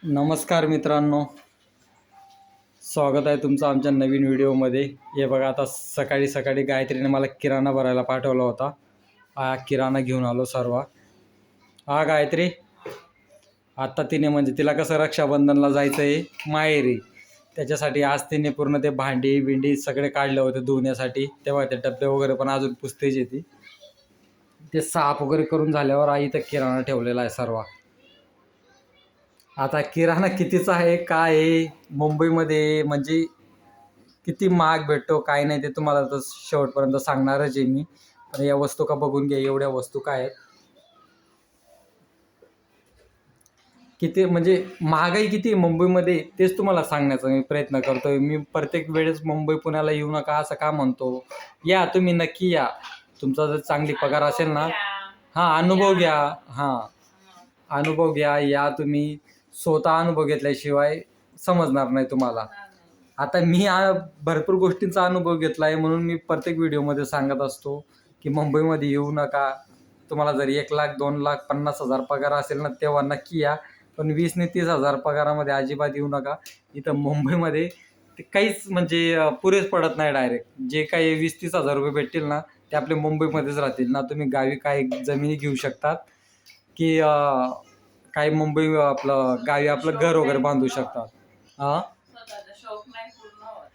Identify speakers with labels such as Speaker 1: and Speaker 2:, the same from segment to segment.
Speaker 1: नमस्कार मित्रांनो, स्वागत आहे तुमचं आमच्या नवीन व्हिडिओमध्ये. हे बघा, आता सकाळी सकाळी गायत्रीने मला किराणा भरायला पाठवला होता. हा किराणा घेऊन आलो सर्व. हा गायत्री, आत्ता तिने म्हणजे तिला कसं रक्षाबंधनला जायचं आहे माहेरी, त्याच्यासाठी आज तिने पूर्ण ते भांडी बिंडी सगळे काढले होते धुण्यासाठी. तेव्हा ते डबे वगैरे पण अजून पुसतेच येते. ते साफ वगैरे करून झाल्यावर आई इथं किराणा ठेवलेला आहे सर्व. आता किराणा कितीचा आहे काय आहे मुंबईमध्ये, म्हणजे किती महाग भेटतो काय नाही ते तुम्हाला तर शेवटपर्यंत सांगणारच आहे मी. पण या वस्तू का बघून घ्या, एवढ्या वस्तू काय आहेत, किती म्हणजे महागाई किती आहे मुंबईमध्ये तेच तुम्हाला सांगण्याचा मी प्रयत्न करतोय. मी प्रत्येक वेळेस मुंबई पुण्याला येऊ नका असं का म्हणतो. या तुम्ही नक्की या, तुमचा जर चांगली पगार असेल ना, हां अनुभव घ्या, हां अनुभव घ्या, या तुम्ही. स्वतः अनुभव घेतल्याशिवाय समजणार नाही तुम्हाला. आता मी भरपूर गोष्टींचा अनुभव घेतला आहे, म्हणून मी प्रत्येक व्हिडिओमध्ये सांगत असतो की मुंबईमध्ये येऊ नका. तुम्हाला जर 1,00,000 2,00,000 50,000 पगार असेल ना, तेव्हा नक्की या. पण 20 ने 30,000 पगारामध्ये अजिबात येऊ नका. इथं मुंबईमध्ये ते काहीच म्हणजे पुरेच पडत नाही. डायरेक्ट जे काही 20-30,000 रुपये भेटतील ना, ते आपले मुंबईमध्येच राहतील ना. तुम्ही गावी काही जमिनी घेऊ शकतात की काही मुंबई आपलं गावी आपलं घर वगैरे बांधू शकतात. हां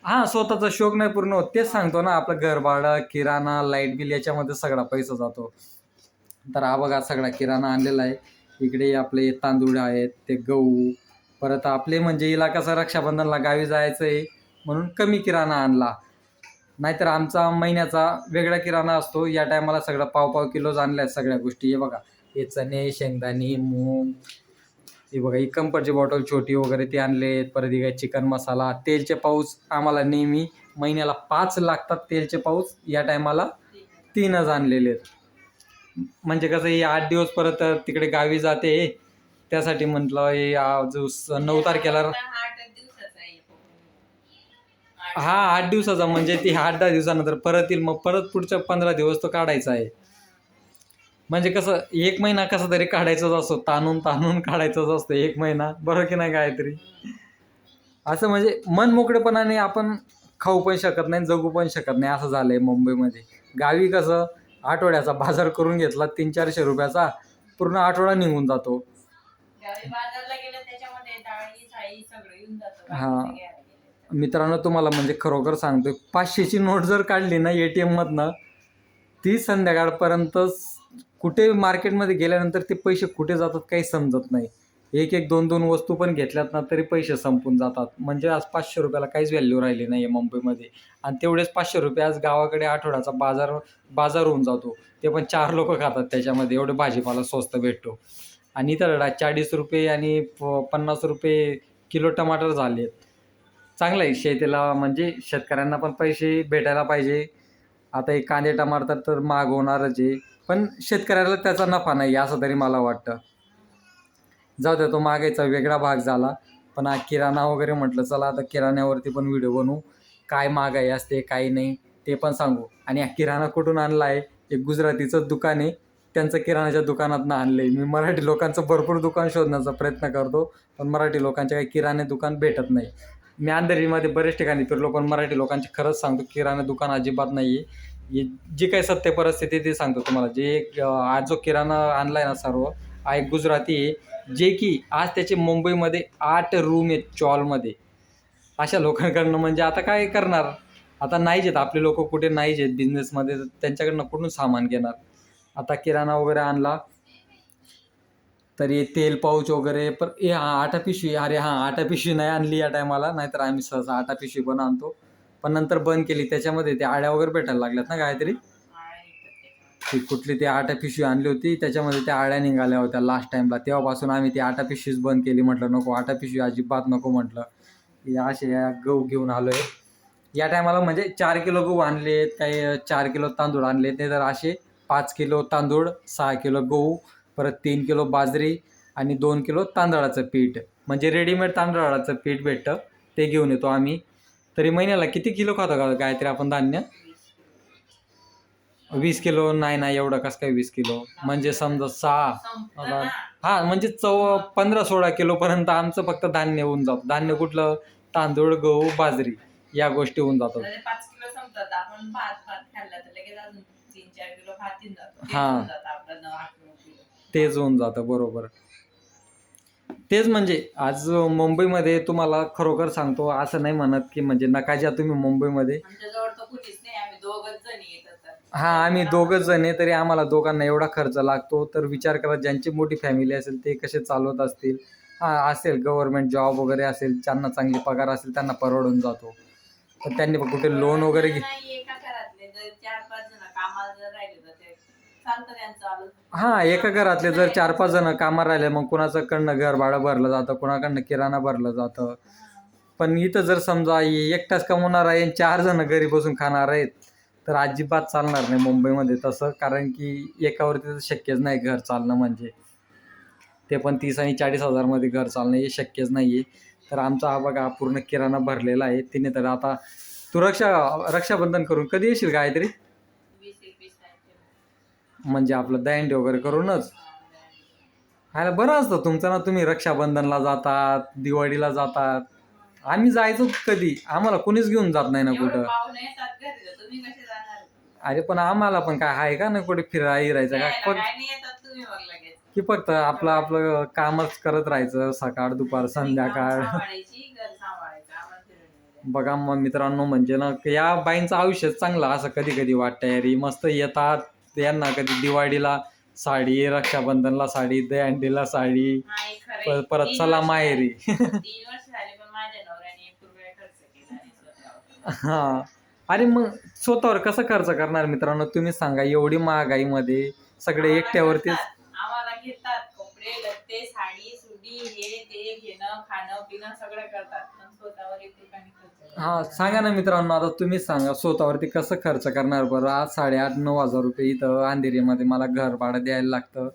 Speaker 1: हां, स्वतःचा शौक नाही पूर्ण होत, तेच सांगतो ना. आपलं घर भाडं, किराणा, लाईट बिल याच्यामध्ये सगळा पैसा जातो. तर हा बघा सगळा किराणा आणलेला आहे. इकडे आपले तांदूळ आहेत, ते गहू, परत आपले म्हणजे हिला कसं रक्षाबंधनला गावी जायचं आहे म्हणून कमी किराणा आणला. नाहीतर आमचा महिन्याचा वेगळा किराणा असतो. या टायमाला सगळं पाव किलोच आणल्या आहेत सगळ्या गोष्टी. हे बघा, हे चणे, शेंगदाणे, मूग, हे बघा ही कंपरची बॉटल छोटी वगैरे ते आणलेत. परत हे चिकन मसाला, तेलचे पाऊच आम्हाला नेहमी महिन्याला 5 लागतात तेलचे पाऊच. या टायमाला 3च आणलेले आहेत. म्हणजे कसं हे 8 दिवस परत तिकडे गावी जाते, त्यासाठी म्हटलं हे आज 9 तारखेला. हा 8 दिवसाचा म्हणजे ती 8-10 दिवसानंतर परत येईल. मग परत पुढच्या 15 दिवस तो काढायचा आहे. म्हणजे कसं 1 महिना कसा तरी काढायचाच असतो, ताणून ताणून काढायचाच असतो 1 महिना, बरोबर की नाही गायत्री? असं म्हणजे मन मोकळेपणाने आपण खाऊ पण शकत नाही, जगू पण शकत नाही, असं झालंय मुंबईमध्ये. गावी कसं आठवड्याचा बाजार करून घेतला 300-400 रुपयाचा, पूर्ण आठवडा निघून जातो. हां मित्रांनो, तुम्हाला म्हणजे खरोखर सांगतो, 500ची नोट जर काढली ना ATM मधनं, ती संध्याकाळपर्यंतच कुठे मार्केटमध्ये गेल्यानंतर ते पैसे कुठे जातात काही समजत नाही. 1-1 2-2 वस्तू पण घेतल्यात ना तरी पैसे संपून जातात. म्हणजे आज 500 रुपयाला काहीच व्हॅल्यू राहिली नाही आहे मुंबईमध्ये. आणि तेवढेच 500 रुपये आज गावाकडे आठवड्याचा बाजार होऊन जातो. ते पण 4 लोकं खातात त्याच्यामध्ये, एवढे भाजीपाला स्वस्त भेटतो. आणि इथं 40 रुपये आणि 50 रुपये किलो टमाटर झाले आहेत. चांगलं आहे शेतीला, म्हणजे शेतकऱ्यांना पण पैसे भेटायला पाहिजे. आता हे कांदे टमाटर तर महाग होणारच आहे, पण शेतकऱ्याला त्याचा नफा नाही असं तरी मला वाटतं. जाऊ द्या, तो महागाईचा वेगळा भाग झाला. पण हा किराणा वगैरे म्हटलं, चला आता किराण्यावरती पण व्हिडिओ बनवू. काय महागाई असते काय नाही ते पण सांगू. आणि हा किराणा कुठून आणला आहे, एक गुजरातीचं दुकान आहे, त्यांचं किराणाच्या दुकानातनं आणलं आहे. मी मराठी लोकांचं भरपूर दुकान शोधण्याचा प्रयत्न करतो, पण मराठी लोकांचे काही किराणे दुकान भेटत नाही. मी अंधेरीमध्ये बरेच ठिकाणी फिरलो, पण मराठी लोकांचे खरंच सांगतो किराणा दुकान अजिबात नाही आहे. जी काही सत्य परिस्थिती ते सांगतो तुम्हाला. जे आज जो किराणा आणला आहे ना सर्व, हा एक गुजराती आहे, जे की आज त्याचे मुंबईमध्ये 8 रूम आहेत चॉलमध्ये. अशा लोकांकडनं म्हणजे आता काय करणार, आता नाहीच आहेत आपले लोक, कुठे नाहीच आहेत बिझनेसमध्ये, त्यांच्याकडनं कुठून सामान घेणार. आता किराणा वगैरे आणला तर हे तेल पाऊच वगैरे, पण हे आटा पिशवी, अरे हां आटा पिशवी नाही आणली या टायमाला, नाहीतर आम्ही सहसा आटा पिशवी पण आणतो. पण नंतर बंद केली, त्याच्यामध्ये ते आळ्या वगैरे भेटायला लागल्यात ना काहीतरी. ती कुठली ती आटा पिशवी आणली होती, त्याच्यामध्ये त्या आळ्या निघाल्या होत्या लास्ट टाईमला. तेव्हापासून आम्ही ती आटा पिशवीच बंद केली. म्हटलं नको, आटा पिशवी अजिबात नको म्हटलं. या असे गहू घेऊन आलो आहे या टायमाला. म्हणजे 4 किलो गहू आणलेत, काही 4 किलो तांदूळ आणले ते, तर असे 5 किलो तांदूळ, 6 किलो गहू, परत 3 किलो बाजरी आणि 2 किलो तांदळाचं पीठ, म्हणजे रेडीमेड तांदळाचं पीठ भेटतं, ते घेऊन येतो आम्ही. तरी महिन्याला किती किलो खातो का काहीतरी आपण धान्य? 20 किलो नाही ना, एवढं कसं काय 20 किलो, म्हणजे समजा 6
Speaker 2: संपलं ना.
Speaker 1: हां, म्हणजे 15-16 किलोपर्यंत आमचं फक्त धान्य होऊन जातं. धान्य कुठलं? तांदूळ, गहू, बाजरी या गोष्टी होऊन जातात.
Speaker 2: म्हणजे 5 किलो संपतात. आपण भात भात खाल्ला तर लगेच अजून 3-4 किलो भात येऊन जातो. तेच
Speaker 1: हां.
Speaker 2: होऊन जातं आपलं 8-9 किलो.
Speaker 1: तेच होऊन जातं, बरोबर. तेच म्हणजे आज मुंबईमध्ये तुम्हाला खरोखर सांगतो, असं नाही म्हणत की म्हणजे नका ज्या तुम्ही मुंबईमध्ये.
Speaker 2: आमच्याजवळ तर कुणीच नाही, आम्ही दोघंच जण येत तर.
Speaker 1: हां, आम्ही दोघंच जण आहे, तरी आम्हाला दोघांना एवढा खर्च लागतो. तर विचार करा, ज्यांची मोठी फॅमिली असेल ते कसे चालवत असतील. हां, असेल गव्हर्नमेंट जॉब वगैरे असेल, ज्यांना चांगली पगार असेल त्यांना परवडून जातो. तर त्यांनी कुठे लोन वगैरे
Speaker 2: नाही, एका घरातले जर 4-5 जण कामाला जर राहिले तर ते चालतं त्यांचं चालू.
Speaker 1: हां, एका घरातले जर 4-5 जण कामाला राहिले, मग कुणाकडनं घर भाडं भरलं जातं, कुणाकडनं किराणा भरलं जातं. पण इथं जर समजा एकटाच कमवणार आहे आणि 4 जण घरी बसून खाणार आहेत, तर अजिबात चालणार नाही मुंबईमध्ये तसं. कारण की एकावरती तर शक्यच नाही घर चालणं, म्हणजे ते पण 30 आणि 40 हजारमध्ये घर चालणं हे शक्यच नाही आहे. तर आमचा हा बघा पूर्ण किराणा भरलेला आहे. तिने तर आता तू रक्षाबंधन करून कधी येशील गायत्री?
Speaker 2: 20-21 तारखेला.
Speaker 1: म्हणजे आपलं दहीहंडी वगैरे करूनच. हायला बरं असतं तुमचं ना, तुम्ही रक्षाबंधनला जातात, दिवाळीला जातात. आम्ही जायचो कधी, आम्हाला कोणीच घेऊन जात नाही ना
Speaker 2: एवढे
Speaker 1: कुठं.
Speaker 2: पाहुणे येतात घरी तर तुम्ही कसे जाणार?
Speaker 1: अरे पण आम्हाला पण काय आहे का नाही कुठे फिरायचं का?
Speaker 2: यायला काय नाही येतात तुम्ही मग लगेच.
Speaker 1: की फक्त आपलं आपलं कामच करत राहायचं, सकाळ दुपार
Speaker 2: तुम्ही काम
Speaker 1: संध्याकाळ.
Speaker 2: सांभाळायची, घर सांभाळायचं, आम्हाला फिरून येऊ द्या.
Speaker 1: बघा मग मित्रांनो, म्हणजे ना या बाईंचं आयुष्यच चांगलं असं कधी कधी वाटतं यार. ही मस्त येतात, यांना कधी दिवाळीला साडी, रक्षाबंधनला साडी, दहीहंडीला साडी,
Speaker 2: नाही खरंय.
Speaker 1: परत
Speaker 2: 3
Speaker 1: चला
Speaker 2: वर्ष
Speaker 1: माहेरी.
Speaker 2: झाले. 3 वर्ष झाले पण माझ्या नवऱ्याने 1 रुपया खर्च केला नाही स्वतःवर.
Speaker 1: हां. अरे मग स्वतःवर कसं खर्च करणार मित्रांनो, तुम्हीच सांगा. एवढी महागाईमध्ये सगळे
Speaker 2: आम्हाला
Speaker 1: एकट्यावरतीच.
Speaker 2: करतात. आम्हाला घेतात कपडे लत्ते साडी सुडी हे ते घेणं खाणं पिणं सगळं करतात पण स्वतःवर 1 रुपया नाही खर्च करत.
Speaker 1: हां, सांगा ना मित्रांनो, आता तुम्हीच सांगा स्वतःवरती कसं खर्च करणार बरं? आज 8,500-9 हजार रुपये इथं अंधेरीमध्ये मला घर भाडं द्यायला लागतं.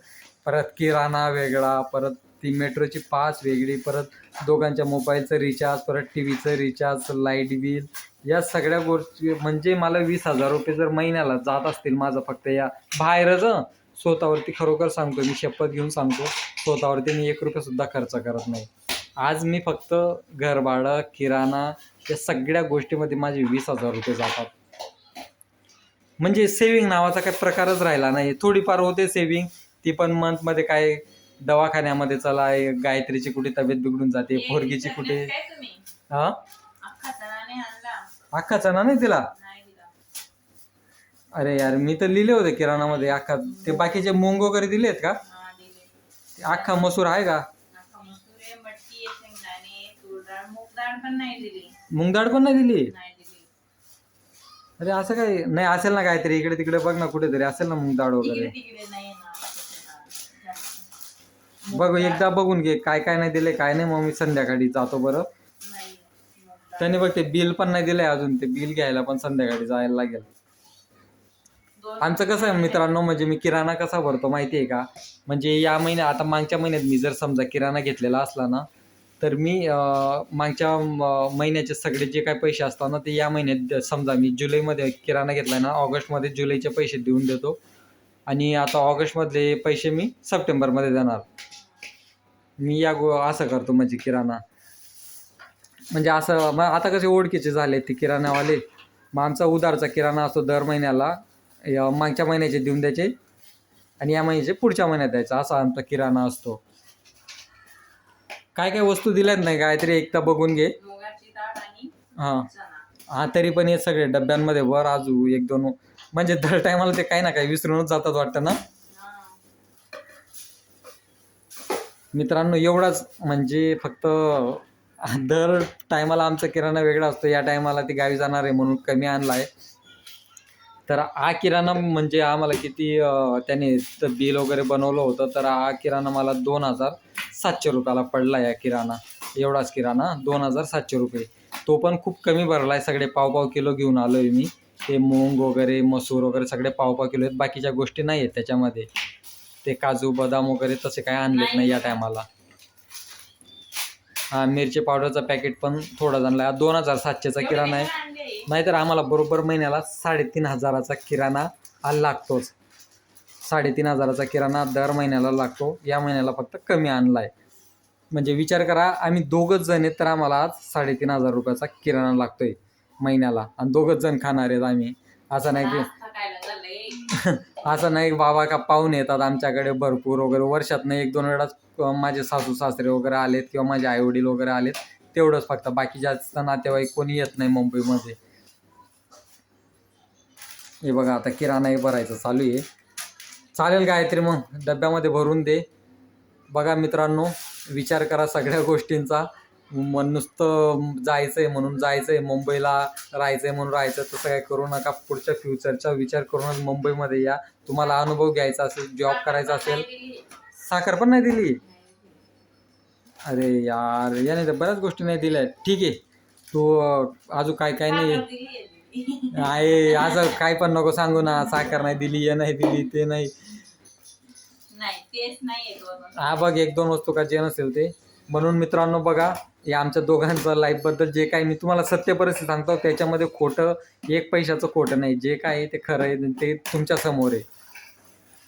Speaker 1: परत किराणा वेगळा, परत ती मेट्रोची पास वेगळी, परत दोघांच्या मोबाईलचं रिचार्ज, परत टी व्हीचं रिचार्ज, लाईट बिल, या सगळ्या गोष्टी म्हणजे मला 20,000 रुपये जर महिन्याला जात असतील माझं फक्त या बाहेरच. स्वतःवरती खरोखर सांगतो, मी शपथ घेऊन सांगतो, स्वतःवरती मी 1 रुपयासुद्धा खर्च करत नाही. आज मी फक्त घर भाडं, किराणा या सगळ्या गोष्टीमध्ये माझे 20,000 रुपये जातात. म्हणजे सेविंग नावाचा काही प्रकारच राहिला नाही. थोडीफार होते सेविंग, ती पण मंथमध्ये काय दवाखान्यामध्ये चला, गायत्रीची कुठे तब्येत बिघडून जाते,
Speaker 2: हे
Speaker 1: पोरगीची
Speaker 2: विचारण्यात
Speaker 1: कुठे.
Speaker 2: काय तुम्ही
Speaker 1: हां,
Speaker 2: अख्खा चणा नाही आणला
Speaker 1: अख्खा चणा नाही दिला.
Speaker 2: नाही दिला.
Speaker 1: अरे यार, मी तर लिहिले होते किराणामध्ये अख्खा. ते बाकीचे मूग वगैरे दिलेत का?
Speaker 2: हा दिले.
Speaker 1: ते अख्खा मसूर आहे का?
Speaker 2: अख्खा मसूर आहे मटकी आहे शेंगदाणे तूर डाळ मूग डाळ पण नाही दिली.
Speaker 1: मूग डाळ पण नाही दिली?
Speaker 2: नाही दिली.
Speaker 1: अरे असं काही नाही असेल ना, काहीतरी इकडे तिकडे बघ ना, कुठेतरी असेल ना मूग डाळ
Speaker 2: इकडे
Speaker 1: वगैरे.
Speaker 2: तिकडे नाही ना तसं ना.
Speaker 1: बघ एकदा बघून घे काय काय नाही दिले काय नाही, मग मी संध्याकाळी जातो बरं.
Speaker 2: नाही मूग डाळ.
Speaker 1: त्याने बघ ते बिल पण नाही दिलंय अजून, ते बिल घ्यायला पण संध्याकाळी जायला लागेल. आमचं कसं आहे मित्रांनो, म्हणजे मी किराणा कसा भरतो माहिती आहे का? म्हणजे या महिन्यात, आता मागच्या महिन्यात मी जर समजा किराणा घेतलेला असला ना, तर मी मागच्या महिन्याचे सगळे जे काही पैसे असतात ना, ते या महिन्यात समजा मी जुलैमध्ये किराणा घेतला ना, ऑगस्टमध्ये जुलैचे पैसे देऊन देतो. आणि आता ऑगस्टमधले पैसे मी सप्टेंबरमध्ये देणार. मी असं करतो म्हणजे किराणा. म्हणजे असं मग आता कसे ओळखीचे झाले ते किराणावाले, मग आमचा उधारचा किराणा असतो दर महिन्याला. मागच्या महिन्याचे देऊन द्यायचे आणि या महिन्याचे पुढच्या महिन्यात द्यायचा, असा आमचा किराणा असतो. काय काय वस्तू दिल्यात नाही काहीतरी एकदा बघून घे.
Speaker 2: मुगाची डाळ आणि
Speaker 1: हां
Speaker 2: चणा.
Speaker 1: हां, तरी पण हे सगळे डब्यांमध्ये वर आजू 1-2 म्हणजे दर टायमाला ते काही ना काही विसरूनच जातात वाटतं ना
Speaker 2: हा.
Speaker 1: मित्रांनो. एवढाच म्हणजे फक्त दर टायमाला आमचा किराणा वेगळा असतो. या टायमाला ती गावी जाणार आहे म्हणून कमी आणला आहे. तर हा किराणा म्हणजे आम्हाला किती त्याने बिल वगैरे बनवलं होतं, तर हा किराणा मला 2,700 रुपयाला पडला. या किराणा एवढाच किराणा 2,700 रुपये. तो पण खूप कमी भरला आहे. सगळे पाव किलो घेऊन आलो आहे मी. ते मूग वगैरे मसूर वगैरे सगळे पाव किलो आहेत. बाकीच्या गोष्टी नाही आहेत त्याच्यामध्ये. ते काजू बदाम वगैरे तसे काय आणलेत नाही या टायमाला. हां, मिरची पावडरचा पॅकेट पण थोडा जाणला. 2,700चा किराणा आहे. नाहीतर आम्हाला बरोबर महिन्याला 3,500चा किराणा हा लागतोच. 3,500चा किराणा दर महिन्याला लागतो. या महिन्याला फक्त कमी आणला आहे. म्हणजे विचार करा, आम्ही दोघंच जण आहेत तर आम्हाला आज 3,500 रुपयाचा किराणा लागतोय महिन्याला, आणि दोघंच जण खाणार आहेत आम्ही. असं नाही की
Speaker 2: नाश्ता खायला झालंय.
Speaker 1: असं नाही बाबा का पाहुणे येतात आमच्याकडे भरपूर वगैरे, वर्षातनं 1-2 वेळाच माझे सासू सासरे वगैरे आलेत किंवा माझे आईवडील वगैरे आलेत, तेवढंच फक्त. बाकी जास्त नातेवाईक कोणी येत नाही मुंबईमध्ये. हे बघा आता किराणाही भरायचं चालू आहे. चालेल गायत्री, मग डब्यामध्ये भरून दे. बघा मित्रांनो, विचार करा सगळ्या गोष्टींचा. मग नुसतं जायचं आहे म्हणून जायचं आहे, मुंबईला राहायचं आहे म्हणून राहायचं, तसं काय करू नका. पुढच्या फ्युचरचा विचार करूनच मुंबईमध्ये या. तुम्हाला अनुभव घ्यायचा असेल, जॉब करायचा असेल. साखर पण नाही दिली? अरे यार, याने तर बऱ्याच गोष्टी नाही दिल्या. ठीक आहे, तू अजून काय काय नाही आहे, असं काय पण नको सांगू ना. साखर नाही दिली, हे नाही दिली, ते नाही.
Speaker 2: नाही तेच नाही
Speaker 1: हा बघ, 1-2 वस्तू का जे नसेल ते. म्हणून मित्रांनो बघा, या आमच्या दोघांचं लाईफबद्दल जे काही मी तुम्हाला सत्य परिस्थिती सांगतो, त्याच्यामध्ये खोटं 1 पैशाचं खोटं नाही. जे काय आहे ते खरं आहे, ते तुमच्या समोर आहे.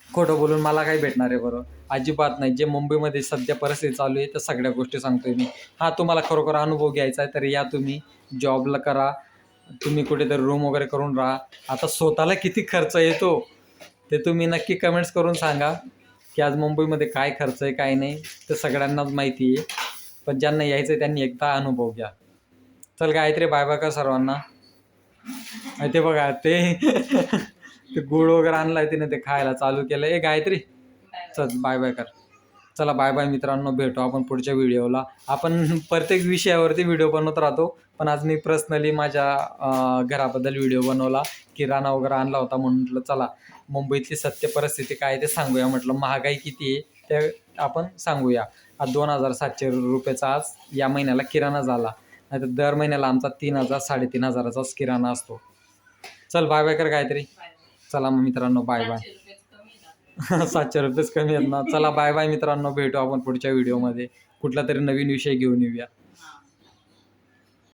Speaker 1: खोटं बोलून मला काय भेटणार आहे बरं? अजिबात नाही. जे मुंबईमध्ये सध्या परिस्थिती चालू आहे त्या सगळ्या गोष्टी सांगतोय मी. हा, तुम्हाला खरोखर अनुभव घ्यायचा आहे तर या, तुम्ही जॉबला करा, तुम्ही कुठेतरी रूम वगैरे करून राहा. आता स्वतःला किती खर्च येतो ते तुम्ही नक्की कमेंट्स करून सांगा, की आज मुंबईमध्ये काय खर्च आहे काय नाही, ते सगळ्यांनाच माहिती आहे. पण ज्यांना यायचं आहे त्यांनी एकदा अनुभव घ्या. चल गायत्री, बाय बाय कर सर्वांना. ते बघा ते ते गुळ वगैरे आणलाय तिने, ते खायला चालू केलं. गायत्री, चल बाय बाय कर. चला बाय बाय मित्रांनो, भेटू आपण पुढच्या व्हिडिओला. आपण प्रत्येक विषयावरती व्हिडिओ बनवत राहतो, पण आज मी पर्सनली माझ्या घराबद्दल व्हिडिओ बनवला. किराणा वगैरे आणला होता म्हणून म्हटलं चला मुंबईतली सत्य परिस्थिती काय ते सांगूया. म्हटलं महागाई किती आहे ते आपण सांगूया. आज 2,700 रुपयाचा आज या महिन्याला किराणा झाला. नाही तर दर महिन्याला आमचा 3,000 3,500चाच किराणा असतो. चल बाय बाय कर गायत्री. चला मग मित्रांनो, बाय बाय. 700 रुपयेच कमी आहेत ना. चला बाय बाय मित्रांनो, भेटू आपण पुढच्या व्हिडिओमध्ये. कुठला तरी नवीन विषय घेऊन येऊया.